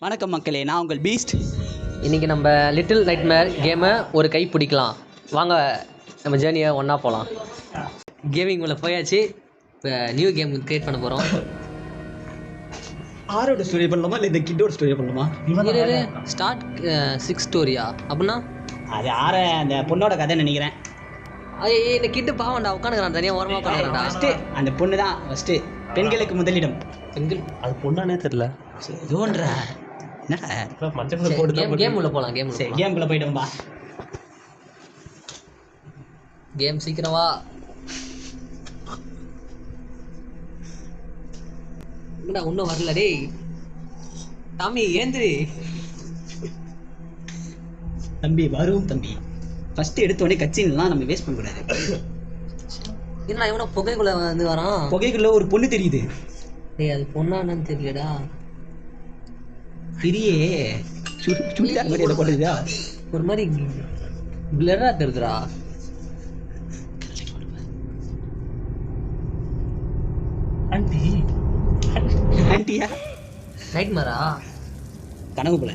வணக்கம் மக்களே, நான் உங்கள் பீஸ்ட். இன்றைக்கி நம்ம லிட்டில் நைட்மேர் கேமை ஒரு கை பிடிக்கலாம். வாங்க நம்ம ஜேர்னியை ஒன்றா போகலாம். கேமிங் உள்ள போயாச்சு. இப்போ நியூ கேம் க்ரியேட் பண்ண போகிறோம். ஆரோட ஸ்டோரி பண்ணலாமா இல்லை இந்த கிட்டோட ஸ்டோரி பண்ணலாமா? ஸ்டார்ட் 6 ஸ்டோரியா அப்படின்னா அது அந்த பொண்ணோட கதை நினைக்கிறேன். இந்த கிட்டு பாவண்டா உட்காந்துக்கிறான் தனியாக ஓரமாக உட்காந்துக்கிறான்டா. ஃபஸ்ட்டு அந்த பொண்ணு தான் ஃபஸ்ட்டு. பெண்களுக்கு முதலிடம். பெண்கள் அது பொண்ணானே தெரியல. ஏதோன்ற என்னடா மஞ்சள் போட்டு கேம் உள்ள போகலாம். கேம் சரி, கேமுக்குள்ளே போயிட்டோம்பா. கேம் சீக்கிரம் வா. என்னடா இன்னும் வரல டேய். டாமி ஏந்திரி தம்பி. வரும் தம்பி. ஃபஸ்ட்டு எடுத்தோடனே கட்சின்லாம் நம்ம வேஸ்ட் பண்ணக்கூடாது. என்ன இவனா புகைக்குள்ள வந்து வரான். புகைக்குள்ள ஒரு பொண்ணு தெரியுது. டேய் அது பொண்ணானு தெரியலடா. பெரிய சுடிதார் மாதிரி எதை போட்டுதா ஒரு மாதிரி பிளரா தெரியுதுடா. ஆண்டி ஆண்டியா நைட் மாரா கனவு போல.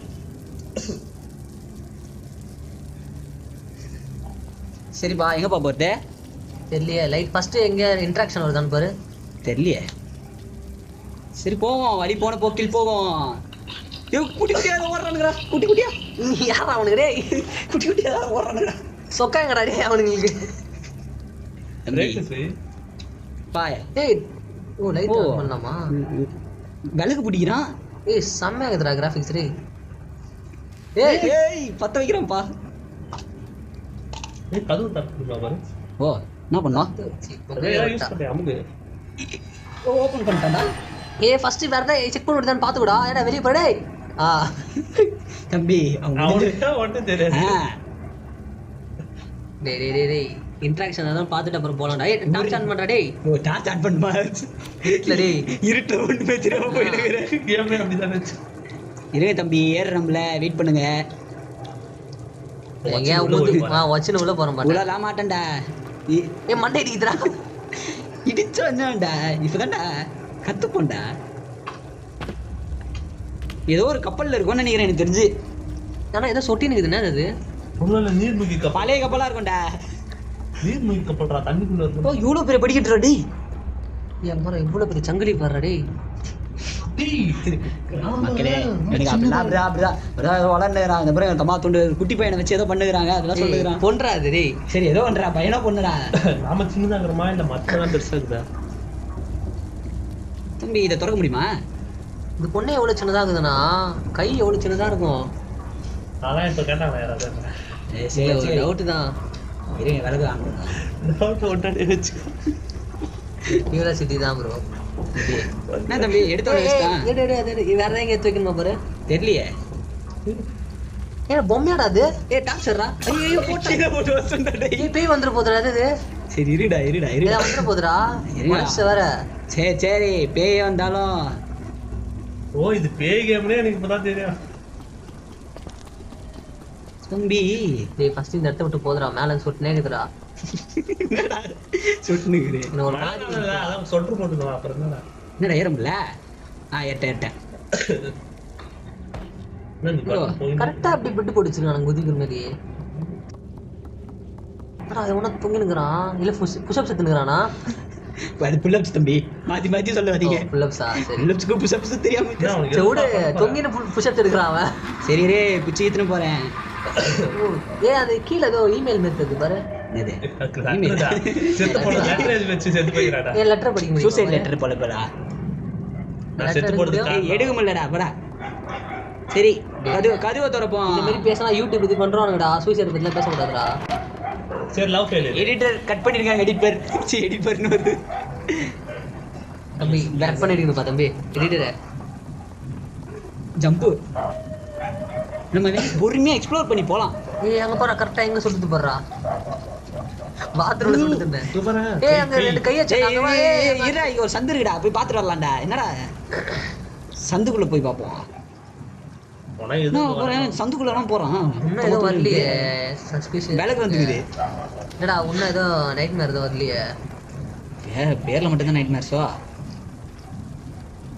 சரிப்பா, எங்கப்பா போகிறது? தெரியலையே. லைட் ஃபர்ஸ்ட் எங்க இன்ட்ராக்ஷன் வருதான்னு பாரு. தெரியலையே. சரி போவோம், வழி போன போக்கில் போவோம். குட்டி குட்டியா ஓடுறானுங்கடா. குட்டி குட்டியா யாரா அவனுக்கு டேய்? குட்டி குட்டியா ஓடுறானுங்கடா. சொக்காங்கடா டேய் அவனுங்களுக்கு. பாய் டேய் ஓ லைட் ஆன் பண்ணலாமா? விளக்கு பிடிக்கிறான். ஏய் செம்மையா இருக்குடா கிராபிக்ஸ் டேய். ஏய் பத்த வைக்கிறேன்ப்பா. கதவு தட்டுமா பாரு. ஓ என்ன பண்ணோம்? யூஸ் பண்ணி அமுகு. ஓபன் பண்ணிட்டான்டா. ஏய் ஃபர்ஸ்ட் வேற ஏதாவது செக் பண்ணி விடுதான்னு பாத்துக்கடா. ஏடா வெளிய போடா டேய். தம்பி அவனுக்கு ஒண்ணும் தெரியாது. டேய் டேய் டேய் டேய் இன்ட்ராக்ஷன் அதான் பார்த்துட்டு அப்புறம் போலாம்டா. ஏய் டார்ச் ஆன் பண்றா டேய். ஓ டார்ச் ஆன் பண்ணுமா? இல்ல டேய் இருட்டு ஒண்ணுமே தெரியாம போயிடுறேன். கேமே அப்படிதான் இருந்துச்சு. இருங்க தம்பி, ஏறுறோம்ல, வெயிட் பண்ணுங்க. எங்கயா வச்சுன்னு உள்ள போறோம் பாரு. உள்ள மாட்டேன்டா. ஏய் மண்டை இடிக்குதுடா. இடிச்சா என்னடா? இப்பதான்டா கத்துப்போண்டா. ஏதோ ஒரு கப்பல்ல இருக்கும்னு நினைக்கிறேன் எனக்கு தெரிஞ்சு. ஆனா ஏதோ சொட்டி நிக்குதுன்னா அது உள்ள நீர்மூழ்கி கப்பல். பழைய கப்பலா இருக்கும்டா. நீர்மூழ்கி கப்பல்ரா, தண்ணிக்குள்ள ஓ இருக்கு. இவ்வளவு பெரிய படிக்கட்டுடா டேய். ஏன் மரம் இவ்வளவு பெரிய சங்கிலி பாடுறா டேய். மக்களே எனக்கு அப்படிதான் வளர்ந்துக்கிறான். இந்த பிறகு தம்மா துண்டு குட்டி பையனை வச்சு ஏதோ பண்ணுகிறாங்க, அதெல்லாம் சொல்லுகிறான். பொன்றா அது டேய். சரி ஏதோ பண்றா, பையனா பொண்ணுடா. நாம சின்னதாகிறோமா இல்ல மத்ததான் பெருசா இருக்குதா? தம்பி இதை திறக்க முடியுமா? இந்த பொண்ணு எவ்வளவு சின்னதா இருக்குதுன்னா கை எவ்வளவு சின்னதா இருக்கும். அதான் இப்ப கேட்டாங்க யாராவது. சரி சரி டவுட் தான். இருங்க விலகு வாங்க. டவுட் ஒட்டாடி வச்சு யூனிவர்சிட்டி தான் ப்ரோ. என்ன தம்பி எடுத்த வச்சுட்டான்? வேற எங்க எடுத்து வைக்கணுமா பாரு. தெரியலையே. ஏன் பொம்மையாடா அது? டாக்டர்ரா. ஐயோ போட்டு வச்சுடா டேய். பேய் வந்துட போதுடா அது. சரி இருடா வந்துட போதுடா. மனுஷ வேற. சரி பேய் வந்தாலும். ஓ இது பேய் கேம்னே எனக்கு இப்பதான் தெரியும். தம்பி டேய் ஃபர்ஸ்ட் இந்த இடத்த விட்டு போதுடா. மேல சொட்டுனே இருக்குதுடா. என்னடா சுட்டுனுக்குது? ஒரு மாதிரி அதான் சொல்ற போட்டுங்க. அப்புறம் என்னடா என்னடா ஏறமுல? ஏட்டேன். கரெக்டா அப்படி பெட்டு போட்டுச்சிருக்கான் குதிக்கிற மாதிரி. அவனா தொங்கினுக்குறான். இல்ல புஷ்அப்ஸ் எடுத்துனுக்குறானா? அது புல்லப்ஸ் தம்பி, மாத்தி சொல்ல வரீங்க. புஷ்அப்ஸா? சரி புல்லப்ஸ்க்கு புஷ்அப்ஸ் தெரியாம செவுடு தொங்கின புஷ்அப்ஸ் எடுக்கறான் அவன். சரி ரே பிச்சு ஏத்துன போறேன். ஏய் அது கீழ ஏதோ இமெயில் மெத்தட் பாரு. என்னது? செத்து போன லெட்டர் வச்சு செத்து போயிராடா. ஏய் லெட்டர் படிக்க முடியும். சூசைட் லெட்டர் போலடா. நான் செத்து போறது எடுக்க முடியலடா போடா. சரி கதுவை திறப்போம். இந்த மாதிரி பேசினா யூடியூப் இது பண்றானுங்கடா. சூசைட் பத்திலாம் பேச கூடாதுடா. சரி லவ் ஃபெயிலியர். எடிட்டர் கட் பண்ணிருக்காங்க. எடிட்டர்னு வருது. தம்பி பேக் பண்ணிடுங்கப்பா தம்பி. எடிட்டர் ஜம்ப் நம்ம பொறுமையா எக்ஸ்ப்ளோர் பண்ணி போலாம். ஏய் அங்க பாரு கரெக்ட்டா எங்க சுட்டுது பாருடா. பாத்ரூம்ல சுட்டுது. சூப்பரா. ஏய் அங்க ரெண்டு கைய வச்சாங்க. ஏய் இருடா, இங்க ஒரு சந்து இருக்குடா, போய் பாத்துட்டு வரலாம்டா. என்னடா சந்துக்குள்ள போய் பாப்போம். போனா எது போறேன் சந்துக்குள்ளலாம் போறான். இன்னும் ஏதோ வரலையே. சஸ்பிஷியஸ் விலகு வந்துக்குது. என்னடா இன்னும் ஏதோ நைட்மேர் ஏதோ வரலையே. பேர்ல மட்டும் தான் நைட் மேர்ஸோ.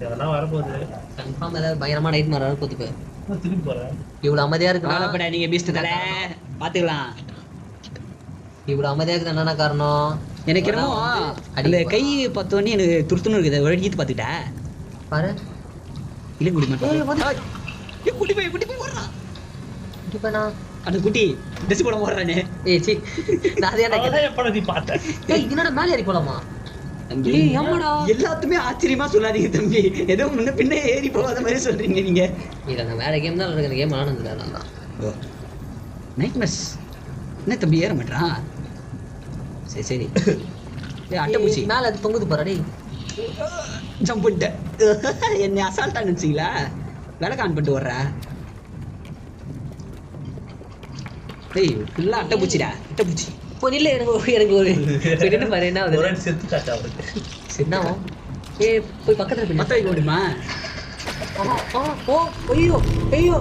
இதெல்லாம் வரப்போகுது. கன்ஃபார்ம் ஏதாவது பயங்கரமா நைட் மாற போத்துக்கு நான் திரும்பி போறேன். இவ்வளவு அமைதியா இருக்குன்னா கவலைப்பட நீங்க பீஸ்ட் தல பாத்துக்கலாம். இவ்வளவு அமைதியா இருக்குது என்னன்னா காரணம் எனக்கு என்னமோ அந்த கை பார்த்தோன்னே எனக்கு துருத்துன்னு இருக்குது. ஒரு அடிக்கிட்டு பார்த்துக்கிட்டேன் பாரு. இல்லை குடி ஏய், வந்து. மாட்டேன். குட்டி போய் ஓடுறான். இப்ப நான் அந்த குட்டி ட்ரெஸ் போட போடுறானே. ஏய் சி நான் அதே எனக்கு அதான் எப்ப நீ பார்த்த? ஏய் என்னடா மேலே ஏறி போலாமா? தம்பி ஏய், ஆமாடா. எல்லாத்துமே ஆச்சரியமா சொல்லாதீங்க தம்பி. ஏதோ முன்ன பின்ன ஏறி போகாத மாதிரி சொல்றீங்க நீங்க. இல்ல நான் வேற கேம் தான் இருக்கு. அந்த கேம் ஆனதுல நான் நைட் மெஸ் என்ன தம்பி ஏற மாட்டான். சரி ஏய் அட்டைப்பூச்சி மேல அது தொங்குது பாரு டேய். ஜம்ப் பண்ணிட்டேன். என்னை அசால்ட்டா நினைச்சிங்களா? விளக்கு ஆன் பண்ணிட்டு வர்ற. ஏய் ஃபுல்லா அட்டைப்பூச்சிடா அட்டைப்பூச்சி. இப்போ இல்ல எனக்கு ஒரு செகண்ட் பாரு என்ன ஒரு ஆகுது. அடி செத்து காட்டு அவருக்கு. என்னவோ ஏய் போய் பக்கத்துல போய் மத்த வைக்க முடியுமா? ஓ ஐயோ ஐயோ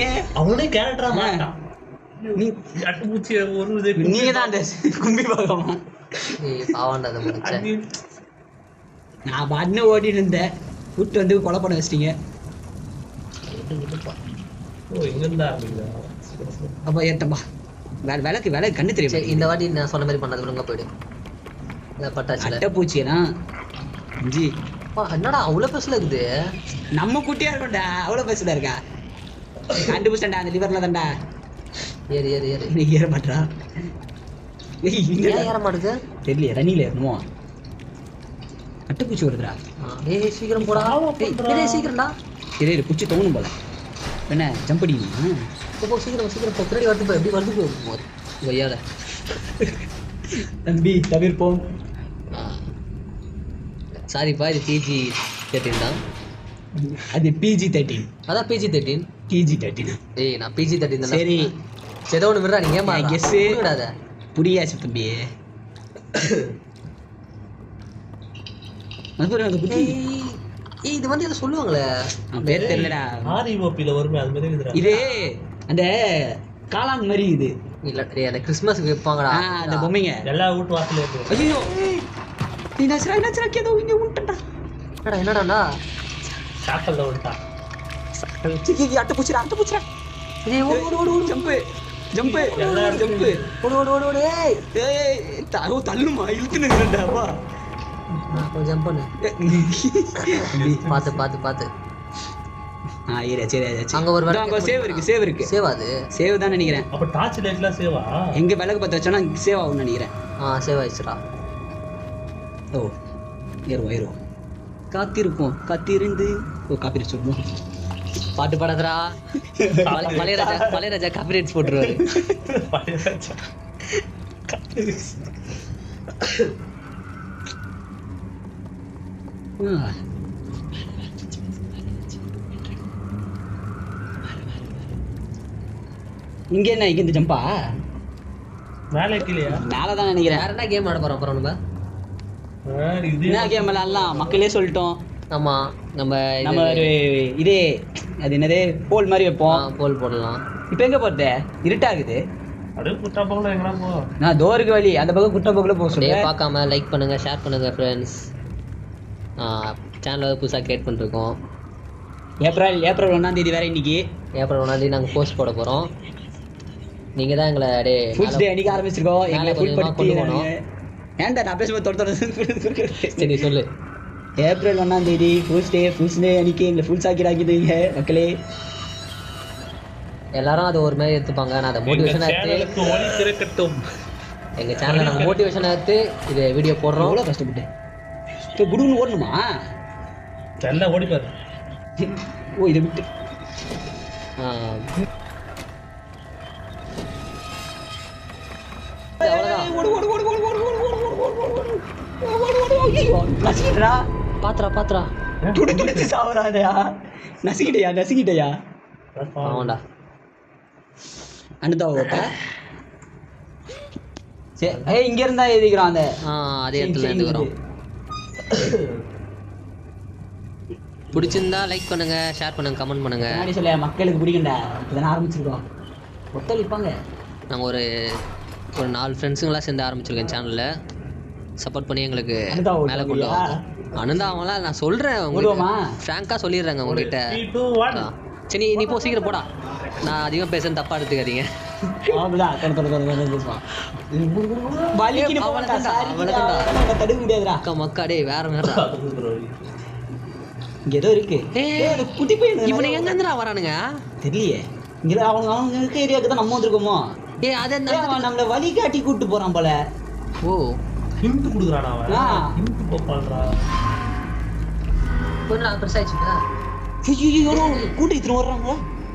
ஏன் அவனே கேரக்டரா மாட்டான். நீ அட்டுப்பூச்சி ஒரு இது நீங்க தான் அந்த கும்பி பாகமா? ஏய் பாவண்டா அது முடிச்ச. அடி- நான் பாட்டுன்னு ஓடிட்டு இருந்தேன். கூட்டு வந்து கொலை பண்ண வச்சிட்டீங்க. ஓ எங்க இருந்தா அப்படிங்களா? அப்ப ஏத்தம்பா விளக்கு கண்ணு சரி தெரியும். இந்த வாட்டி நான் சொன்ன மாதிரி பண்ணது ஒழுங்கா போயிடு. இல்ல பட்டாச்சுல. அட்டைப்பூச்சியெல்லாம் ஜி என்னடா அவ்வளவு பெருசுல இருக்குது. நம்ம குட்டியா இருக்கோம்டா. அவ்வளவு பேசுதா இருக்கா? கண்டுபிடிச்சா அந்த லிவர்ல தான்டா. ஏறு ஏறு ஏறு. நீ ஏற மாட்டா. ஏன் ஏற மாட்டுது? தெரியல ரன்னில ஏறணுமோ. அட்டைப்பூச்சி வருதுடா. ஏய் சீக்கிரம் போடா. ஏய் சீக்கிரம்டா. சரி பூச்சி தோணும் போல. என்ன ஜம்ப் அடிக்கணுமா? போ சீக்கிரம் போ. பின்னாடி வந்து போய் எப்படி வந்து போய் கொய்யால. தம்பி தவிர்ப்போம். சாரிப்பா இது PG-13 தான். அது PG-13. அதான் PG-13. PG-13. ஏய் நான் PG-13 தான். சரி ஏதோ ஒன்று விடுறா நீங்க ஏமா கெஸ் விடாத. புரியாச்சு தம்பி. அந்த குட்டி ஏய் இது வந்து எதை சொல்லுவாங்களே பேர் தெரியலடா. REOP-ல வருமே அது மாதிரி இருக்குதுடா. இது அந்த காளான் மாதிரி இது. இல்ல டேய் அந்த கிறிஸ்மஸ்க்கு வைப்பாங்கடா அந்த பொம்மைங்க. எல்லா வீட்டு வாசல்ல இருக்கு. ஐயோ நீ நச்சரா கேதோ இங்க உண்டடா. என்னடாடா ஷாக்கல்ல விட்டா. அட்டை பூச்சிடா. ஏய் ஓடு ஜம்ப் ஜம்ப். ஓடு ஏய் தள்ளுமா இழுத்துன்னு இருக்கேன்டாப்பா. கொஞ்சம் ஜம்ப் பண்ணு. பாத்து சரி அங்க ஒரு அங்க சேவ் இருக்கு. சேவ் அது சேவ் தான் நினைக்கிறேன். அப்ப டார்ச் லைட்லாம் சேவா? எங்க விளக்கு பத்த வச்சோன்னா சேவ் ஆகும்னு நினைக்கிறேன். சேவ் ஆயிடுச்சுடா. ஓ ஏறுவோம் காத்திருந்து காப்பி சொல்லுவோம். பாட்டு பாடாதடா. பழையராஜா காப்பிரைட்ஸ் போட்டுருவாரு. இங்க என்ன இங்க இந்த ஜம்பா மேலே கீழயா? மேலதான் நினைக்கிறேன். வேற என்ன கேம் ஆட போறோம் அப்புறம் நம்ம? இது என்ன கேம் எல்லாம் மக்களே சொல்லிட்டோம். ஆமா நம்ம ஒரு இதே அது என்னது போல் மாதிரி வைப்போம். போல் போடலாம். இப்ப எங்க போறது? இருட்டாகுது. அப்படியே குட்டா பக்கம் எங்கடா போ? நான் டோருக்கு வழி அந்த பக்கம் குட்ட பக்கத்துல போக அப்படியே சொல்றேன். பார்க்காம லைக் பண்ணுங்க, ஷேர் பண்ணுங்க ஃப்ரெண்ட்ஸ். சேனலை புதுசாக கிரியேட் பண்ணிருக்கோம். ஏப்ரல் 1 வேற இன்னைக்கு. ஏப்ரல் 1 நாங்கள் போஸ்ட் போட போகிறோம். நீங்கள் தான் எங்களை அப்படியே ஃபுல் டே அன்னைக்கு ஆரம்பிச்சிருக்கோம். எங்களை ஃபுல் கொஞ்சமா படுத்தி கொண்டு போகணும். ஏன்டா நான் பேசும்போது தொடர்ந்து சரி சொல்லு. ஏப்ரல் 1 ஃபுல்ஸ் டே அன்னைக்கு எங்களை ஃபுல் சாக்கிடாக்கிடுங்க மக்களே. எல்லாரும் அது ஒரு மாதிரி எடுத்துப்பாங்க. நான் அதை மோட்டிவேஷனாக எடுத்து ஒளி திறக்கட்டும். எங்கள் சேனலில் நாங்கள் மோட்டிவேஷனாக எடுத்து இது வீடியோ போடுறோம். எவ்வளோ கஷ்டப்பட்டு இப்போ குடுன்னு ஓடணுமா? நல்லா ஓடி பாரு. ஓ இதை விட்டு பாத்ரா துடிச்சு சாவறாதயா. நசிக்கிட்டயா ஆமாண்டா. அனுதா ஓட்ட சரி. ஏய் இங்க இருந்தா எழுதிக்கிறான் அந்த அதே இடத்துல இருந்து வரும். பிடிச்சிருந்தா லைக் பண்ணுங்க, ஷேர் பண்ணுங்க, கமெண்ட் பண்ணுங்க. முன்னாடி சொல்ல மக்களுக்கு பிடிக்கும்டா. இப்பதான் ஆரம்பிச்சிருக்கோம். ஒத்தளிப்பாங்க. நாங்கள் ஒரு 4 ஃப்ரெண்ட்ஸுங்களாம் சேர்ந்து ஆரம்பிச்சிருக்கோம் சேனலில். சப்போர்ட் பண்ணி எங்களுக்கு மேலே கொண்டு வாங்க. அனந்தா அவங்களாம் நான் சொல்கிறேன் ஓடுவோமா? உங்களுக்கு ஃப்ராங்காக சொல்லிடுறேங்க உங்ககிட்ட 3 2 1 சரி நீ போ சீக்கிரம் போடா நான் அதிகம் பேசுன்னு தப்பாக எடுத்துக்காதீங்க அப்படிதான் வலிக்குன்னு போகண்டா, சாரி. தடுக்க முடியாதுடா. அக்கா மக்கா டேய் வேற வேற இங்க ஏதோ இருக்கு. ஏய், ஏய், அந்த குட்டி பையன் இவனை எங்க இருந்துடா வரானுங்க தெரியலையே. இங்க அவங்க இருக்க ஏரியாவுக்கு தான் நம்ம வந்திருக்கோமோ. ஏய் அது ஏய், அவன் நம்மள வழி காட்டி கூட்டு போறான் போல. ஓ ஹிண்ட் குடுக்குறானா அவன் ஆ. ஹிண்ட் போடுறா கொஞ்சம் பெருசாயிடுச்சுடா ஐயோ, கூட்டி இத்தனை வர்றாங்க.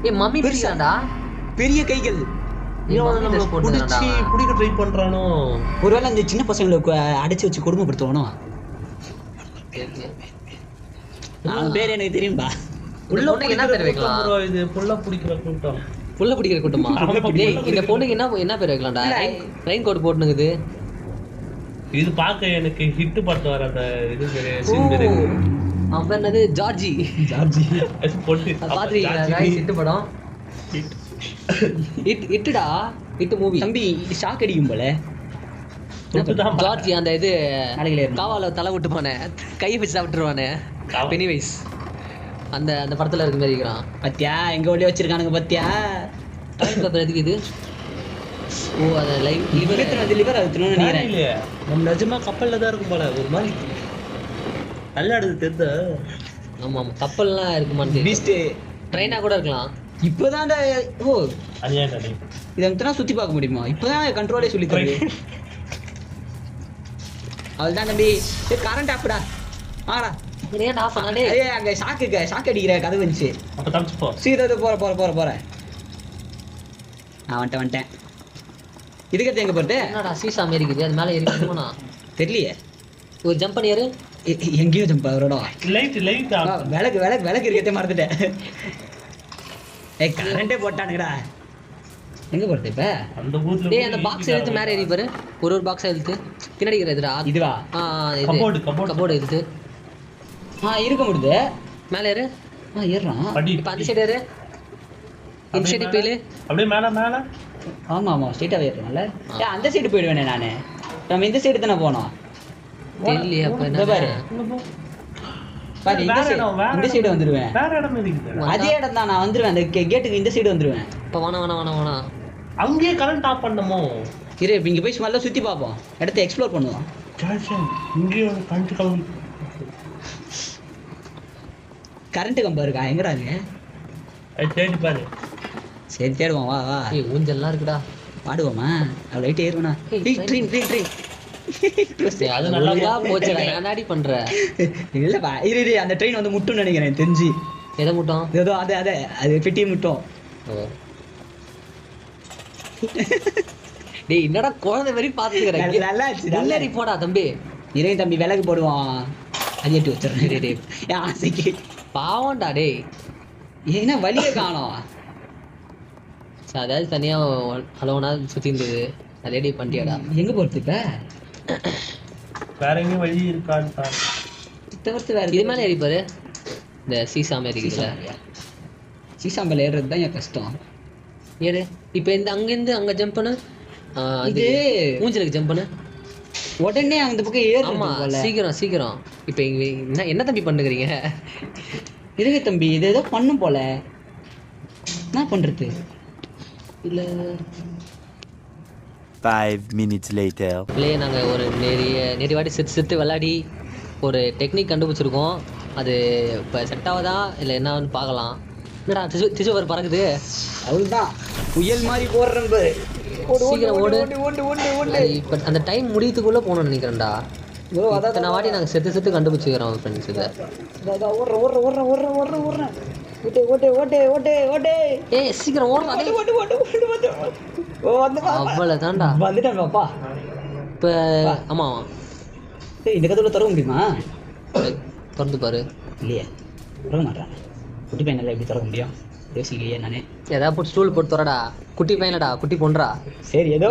ஏய் மம்மி பெருசாடா பெரிய கைகள். இவன் நம்மள புடிச்சி புடிக்க ட்ரை பண்றானோ ஒருவேளை அந்த சின்ன பசங்களை அடைச்சு வச்சு கொடுமைப்படுத்துவானோ. அவன் பேர் எனக்கு தெரியும்பா. உள்ள பொண்ணுக்கு என்ன பேர் வைக்கலாம் bro இது புள்ள புடிக்கிற கூட்டம் புள்ள பிடிக்கிற கூட்டமா டேய் இந்த பொண்ணுக்கு என்ன பேர் வைக்கலாம்டா ரெயின் கோட் போட்டுனுக்குது இது பார்க்க எனக்கு ஹிட் பட்டு வர அந்த இது பேரு சீன் பேரு அவன் என்னது ஜார்ஜி அது பொண்ணு பாத்துறீங்களா गाइस ஹிட் படம் ஹிட்டுடா ஹிட் மூவி தம்பி ஷாக் அடிக்கும் போல. ஜார்ஜி அந்த இது நாளைகளே காவால தலை விட்டு போனே கையை வச்சு சாப்பிட்டுருவானே பெனிவைஸ் அந்த அந்த படத்துல இருக்க மாதிரி இருக்கிறான் பத்தியா எங்க ஒளி வச்சிருக்கானுங்க பத்தியா. டைம் பேப்பர் எதுக்கு இது ஓ அத லைவ் லிவர் அழுத்தணும்னு நினைக்கிறேன். இல்லையா நம்ம நிஜமா கப்பல்ல தான் இருக்கும் போல ஒரு மாதிரி நல்லா எடுத்து தெரிந்த ஆமா ஆமா கப்பல்லாம் இருக்குமான்னு பீஸ்ட் ட்ரெயினா கூட இருக்கலாம் இப்போதான்டா. ஓ அநியாயம் தானே இதை மட்டும் சுத்தி பார்க்க முடியுமா? இப்போதான் கண்ட்ரோலே சொல்லி தருது. அவள்தான் தம்பி. கரண்ட் ஆஃப்டா வாடா. ஏன் ஆஃப் பண்ணாடே ஏய் அங்க ஷாக் அடிக்கிற கதவு வந்துச்சு. அப்ப தப்பிச்சு போ சீக்கிரம் போற நான் வந்துட்டேன். இதுக்கு எங்க போறது? என்னடா சீசா மாரி இருக்குது அது மேல ஏறி போனா தெரியலையே. ஒரு ஜம்ப் பண்ணியாரு எங்கேயோ ஜம்ப் ஆகுறடா. லைட் விளக்கு இருக்கே மறந்துட்டேன். ஏய் கரண்டே போட்டானுங்கடா. எங்க போறது இப்ப? அந்த ஊர்ல டேய் அந்த பாக்ஸ் எடுத்து மேல ஏறி பாரு ஒரு பாக்ஸ் எடுத்து பின்னாடி இருக்குதுடா இதுவா? இது கபோர்டு எடுத்து இருக்க முடியுது. மேல ஏறு ஏறுறான். இப்ப அந்த சைடு ஏறு இந்த சைடு போயிடு அப்படியே மேல ஆமா ஸ்ட்ரைட்டாவே ஏறுறனால அந்த சைடு போயிடுவேனே நானு. நம்ம இந்த சைடு தானே போனோம். தெரியலையே அப்ப என்ன பாரு இந்த சைடு வந்துருவேன். வேற இடம் இருக்குது அதே இடம் தான் நான் வந்துருவேன். அந்த கேட்டுக்கு இந்த சைடு வந்துருவேன். இப்ப வேணா அங்கேயே கரண்ட் ஆஃப் பண்ணமோ இரு இங்க போய் சும்மா சுத்தி பார்ப்போம். இடத்த எக்ஸ்ப்ளோர் பண்ணுவோம். இங்கேயே கரண்ட் கம்பி கரண்ட் கம்பம் இருக்கா? எங்கடா இருக்கு? தேடி பாரு. சரி தேடுவோம் வா. ஏய் ஊஞ்சல்லாம் இருக்குடா பாடுவோமா? அவ லைட் ஏறுவனா? ட்ரெயின் அது நல்லா போச்சுடா நானாடி பண்ற இல்லப்பா இரு அந்த ட்ரெயின் வந்து முட்டும்னு நினைக்கிறேன் தெரிஞ்சு. எதை முட்டும் ஏதோ அது பெட்டி முட்டும். டேய் என்னடா குழந்தை மாதிரி பாத்துக்கிறேன் நல்லா இருந்துச்சு. முன்னேறி போடா தம்பி. இறையும் தம்பி விளக்கு போடுவான். அது ஏற்றி வச்சிடறேன். டேய் என் ஆசைக்கு பாவம்டா டேய் ஏன்னா வழியை காணோம். அதாவது தனியா ஹலோனா சுத்தி இருந்தது அது ரெடி பண்ணிட்டியாடா? எங்க போறது இப்ப? வேற எங்கேயும் வழி இருக்கான்னு தவிர்த்து வேற இது மேலே ஏறி பாரு. இந்த சீசா மாதிரி இருக்குல்ல சீசாம்பல் ஏறுறது தான் என் கஷ்டம். ஏறு இப்போ இந்த அங்கேருந்து அங்கே ஜம்ப் பண்ணு. இது ஊஞ்சலுக்கு ஜம்ப் பண்ணு. உடனே அந்த பக்கம் ஏறு. ஆமா சீக்கிரம் இப்போ இங்கே என்ன தம்பி பண்ணுகிறீங்க? இருங்க தம்பி இது ஏதோ பண்ணும் போல. என்ன பண்றது? இல்லை 5 minutes later. இல்லையே நாங்கள் ஒரு நிறைய வாட்டி செத்து விளையாடி ஒரு டெக்னிக் கண்டுபிடிச்சிருக்கோம். அது இப்போ செட் ஆகுதா இல்லை என்னன்னு பார்க்கலாம். என்னடா திசுவர் பறக்குது. அவ்வளோதான் புயல் மாதிரி போடுறேன். சீக்கிரம் ஓடு. இப்போ அந்த டைம் முடியத்துக்குள்ளே போகணும்னு நினைக்கிறேன்டா. அத்தனை வாட்டி நாங்கள் செத்து கண்டுபிடிச்சிக்கிறோம் ஃப்ரெண்ட்ஸ். இதை ஏய் சீக்கிரம் ஓடுறா. அவ்வளோதான்டா வந்துட்டேன்ப்பா. இப்போ ஆமாம் இந்த கதவுல திறக்க முடியுமா? திறந்து பாரு. இல்லையே திறக்க மாட்டான். குட்டி பையனால எப்படி திறக்க முடியும்? யோசிக்கலையே நானே. ஏதாவது போட்டு ஸ்டூல் போட்டு திறடா. குட்டி பையனடா குட்டி பொண்ணுடா. சரி ஏதோ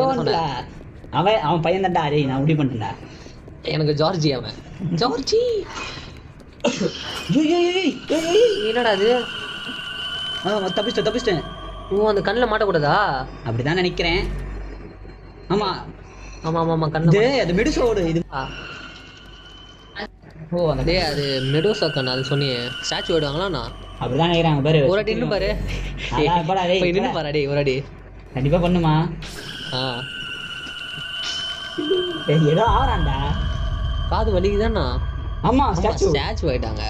அவன் பையன் தான்டா. அரே நான் முடிவு பண்ணிட்டேன்டா. எனக்கு ஜார்ஜி அவன் ஜார்ஜி. என்னடா அது? தப்பிச்சிட்டேன். ஓ அந்த கண்ணில் மாட்டக்கூடாதா? அப்படிதான் நினைக்கிறேன். ஆமா கண்ணு அது மெடிசோடு இது. ஓ அந்த டேய் அது மெடோசா கண்ணா அது சொன்னியே ஸ்டாச்சு விடுவாங்களாண்ணா அப்படிதான் நினைக்கிறாங்க பாரு. ஒரு அடி நின்று பாரு அதான் போடா டேய், போய் நின்று போடா. பாரு டேய் ஒரு அடி கண்டிப்பா பண்ணுமா. ஆ டேய், ஏதோ ஆவறான்டா. காது வலிக்குதாண்ணா ஆமா ஸ்டாச்சு. ஸ்டாச்சு ஆயிட்டாங்க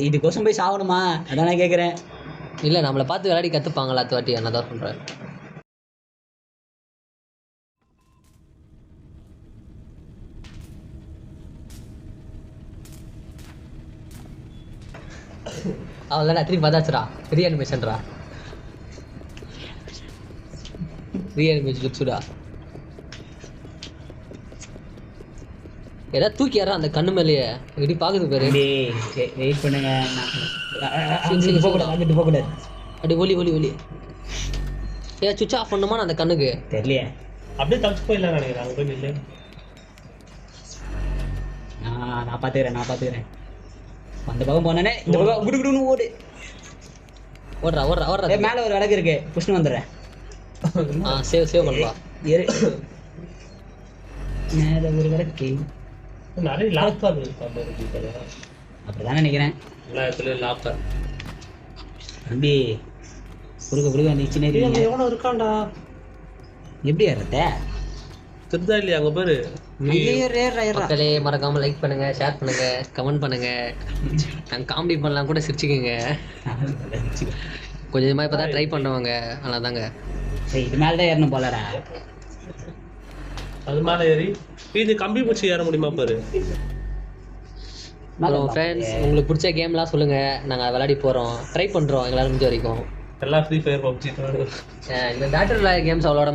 இதுக்கோசம் போய் சாவணுமா அதான் நான் கேட்குறேன். இல்லை நம்மளை பார்த்து விளையாடி கற்றுப்பாங்களா அடுத்த வாட்டி என்ன தான் சொல்கிறேன். அவள் திரும்பி பார்த்தாச்சுடா ரீஅனிமேஷன்டா ரீஅனிமேஷன் லுக்ஸுடா ஏதாவது தூக்கி யாரா அந்த கண்ணு மேலேயே இப்படி பார்க்குது பாரு. வெயிட் பண்ணுங்க. சரி, போகக்கூடாது போகக்கூடாது. அப்படி ஒலி ஒலி ஒலி ஏன் சுவிட்ச் ஆஃப் பண்ணுமா அந்த கண்ணுக்கு தெரியலையே. அப்படியே தப்பிச்சு போயிடலாம் நினைக்கிறேன். அங்கே போய் நில்லு. நான் பார்த்துக்கிறேன். அந்த பக்கம் போனேனே இந்த பக்கம் குடுகுடுன்னு ஓடு. ஓடுறா ஓடுறா ஓடுறா ஏய், மேலே ஒரு விளக்கு இருக்கு புஷ்ணு வந்துடுறேன். சேவ் பண்ணலாம். மேலே ஒரு விளக்கு நிறைய லாக்கர் இருக்கு. அப்படிதான் நினைக்கிறேன். எல்லா இடத்துலயும் லாக்கர். தம்பி குறுக்க வந்துச்சுன்னே எவனோ இருக்கான்டா. எப்படி ஏறத தெரிதா இல்லையா அங்கே பேரு. மக்களே மறக்காம லைக் பண்ணுங்க, ஷேர் பண்ணுங்க, கமெண்ட் பண்ணுங்க. நாங்கள் காமெடி பண்ணலாம் கூட சிரிச்சுக்கோங்க. கொஞ்சமாக இப்போ தான் ட்ரை பண்ணுறவங்க அதனால் தாங்க. இது மேலே தான் ஏறணும் போலடா. அது மேலே ஏறி இது கம்பி பிடிச்சி ஏற முடியுமா பாரு. அப்புறம் ஃப்ரெண்ட்ஸ் உங்களுக்கு பிடிச்ச கேம்லாம் சொல்லுங்கள், நாங்கள் விளையாடி போகிறோம், ட்ரை பண்ணுறோம் எங்களால் முடிஞ்ச வரைக்கும். எல்லாம் ஃப்ரீ ஃபயர் பப்ஜி. இந்த பேட்டர் ராயல் கேம்ஸ் அவ்வளோட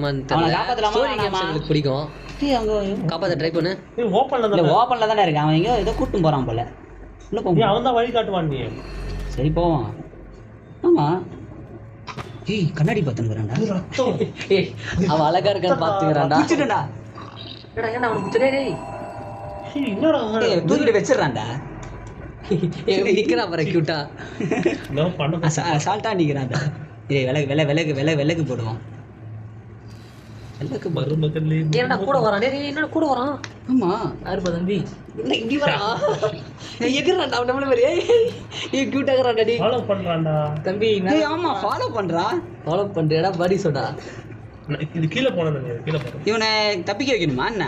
ஸ்டோரி கேம்ஸ் எங்களுக்கு பிடிக்கும். காப்பாற்ற ட்ரை பண்ணு. ஓப்பன்ல தான் ஓப்பன்ல தானே இருக்கு. அவன் எங்கேயோ ஏதோ கூட்டும் போறான் போல. உள்ள போ. அவன் தான் வழி காட்டுவான். நீ சரி போவான். ஆமா ஏய் கண்ணாடி பார்த்துக்கிறான்டா. ஏய் அவன் அழகா இருக்கான்னு பார்த்துக்கிறான்டா. குச்சிடுடா. என்னடா என்ன அவனுக்கு குச்சிடே டேய். என்னடா தூக்கிட்டு வச்சிடறான்டா. நிற்கிறான் பாரு கியூட்டா. என்ன பண்ண சால்ட்டா நிற்கிறான்டா. ஏய் விலகு போடுவான். விலகு மருமகளே. என்னடா கூட வரான் டேய். என்னடா கூட வரான். ஆமா யாருப்பா தம்பி என்ன இப்படி வரான். எகிறான்டா அவன் நம்மள மாதிரி. ஏய் கியூட்டா இருக்கறான்டா டேய். ஃபாலோ பண்றான்டா தம்பி ஏய் ஆமா ஃபாலோ பண்றான். ஃபாலோ பண்றேடா பாடி சொடா. இது கீழே போனது கீழே போறேன். இவனை தப்பிக்க வைக்கணுமா என்ன?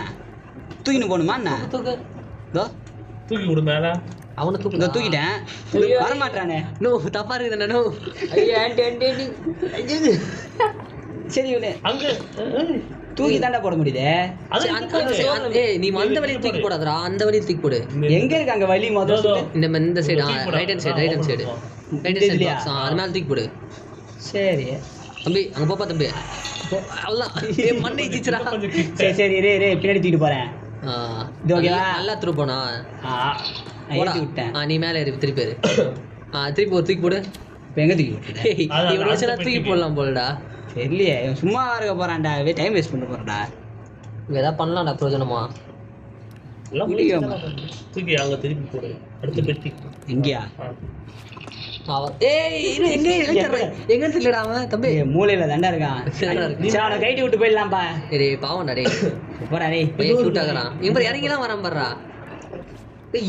தூக்கின்னு போகணுமா என்ன? தூக்கு இதோ தூக்கி விடு மேல. அவனை தூக்கு. இதோ தூக்கிட்டேன். வர மாட்டானே. நோ தப்பா இருக்குது நோ. ஐயா ஆண்டி சரி இவனே அங்க தூக்கி தாண்டா போட முடியுது. ஏய் நீ அந்த வழியை தூக்கி போடாதடா, அந்த வழியை தூக்கி போடு. எங்க இருக்கு அங்க வலி முதல்ல? இந்த side right hand side box அது மேல தூக்கி போடு. சரி தம்பி அங்க போப்பா தம்பி. அவ்வளவுதான். ஏய் மண்ணை இச்சிரா. சரி ரே பின்னாடி தூக்கிட்டு போறேன். இது ஓகேவா? நல்லா த்ரூ போனா ஏத்தி விட்டேன். நீ மேல ஏறி திருப்பி ஏறு. திருப்பி ஒரு தூக்கி போடு. இப்போ எங்க தூக்கி விட்டுட்டேன்? இவனை வச்சு தூக்கி போடலாம் போலடா. தெரியலையே இவன் சும்மா இருக்க போறான்டா. டைம் வேஸ்ட் பண்ண போறான்டா. ஏதாவது பண்ணலாம்டா பிரயோஜனமா. தூக்கி அங்க திருப்பி போடு. அடுத்த பெட்டி எங்கயா? எங்க தெரியலடா அவன் தம்பி. மூலையில தாண்டா இருக்கான். அவனை கைட்டி விட்டு போயிடலாம்பா. சரி பாவம்டா டேய். போறா டேய். பையன் கியூட்டா இருக்கறான். இவன் இறங்கிலாம் வரான் பாருடா.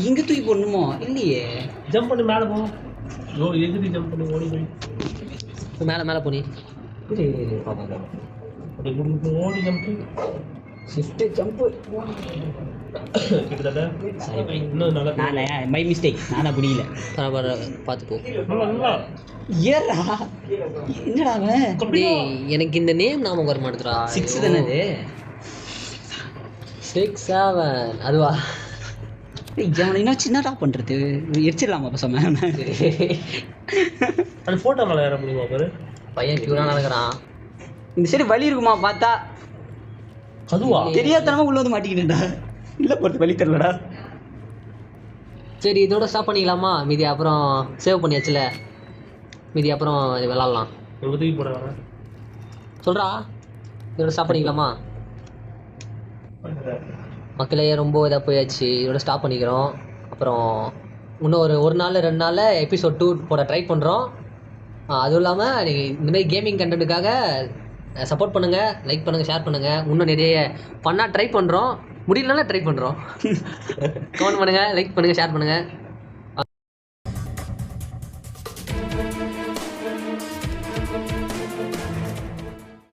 இங்க தூக்கி போடணுமோ? இல்லையே. ஜம்ப் பண்ணி மேல போ. எகிரி ஜம்ப் பண்ணி ஓடி போய் மேல போனி. ஓடி ஜம்ப் ஷிஃப்ட் ஜம்ப். கிட்டத்தட்ட இன்னும் நல்லா நானே மை மிஸ்டேக். நானா புரியல. பரவாயில்ல பார்த்து போ. ஏறா என்னடா அவன்? டேய் எனக்கு இந்த நேம் நாம வர மாட்டேதுடா. 6 தானே அது? 6 7 அதுவா? இவனை என்ன சின்னடா பண்றது? எரிச்சிடலாமா பசங்க? அந்த போட்டோ மேல ஏற முடியுமா பாரு. பையன் கியூரா நடக்கிறான். இந்த சைடு வலி இருக்குமா பார்த்தா? அதுவா? தெரியாதனமா உள்ள வந்து மாட்டிக்கிட்டேன்டா. இல்ல போறது வலி தெரியலடா. சரி இதோட ஸ்டாப் பண்ணிக்கலாமா? மீதி அப்புறம் சேவ் பண்ணியாச்சுல. மீதி அப்புறம் இது விளாட்லாம். தூக்கி போட வர சொல்கிறா. இதோட ஸ்டாப் பண்ணிக்கலாமா? மக்களே ரொம்ப இதாக போயாச்சு. இதோட ஸ்டாப் பண்ணிக்கிறோம். அப்புறம் இன்னும் ஒரு நாள் 2 நாளில் எபிசோட் 2 போட ட்ரை பண்ணுறோம். அதுவும் இல்லாமல் நீங்கள் இந்தமாதிரி கேமிங் கண்டென்ட்டுக்காக சப்போர்ட் பண்ணுங்கள், லைக் பண்ணுங்கள், ஷேர் பண்ணுங்கள். இன்னும் நிறைய பண்ணால் ட்ரை பண்ணுறோம். முடியலனால ட்ரை பண்ணுறோம். கமெண்ட் பண்ணுங்கள், லைக் பண்ணுங்கள், ஷேர் பண்ணுங்கள்.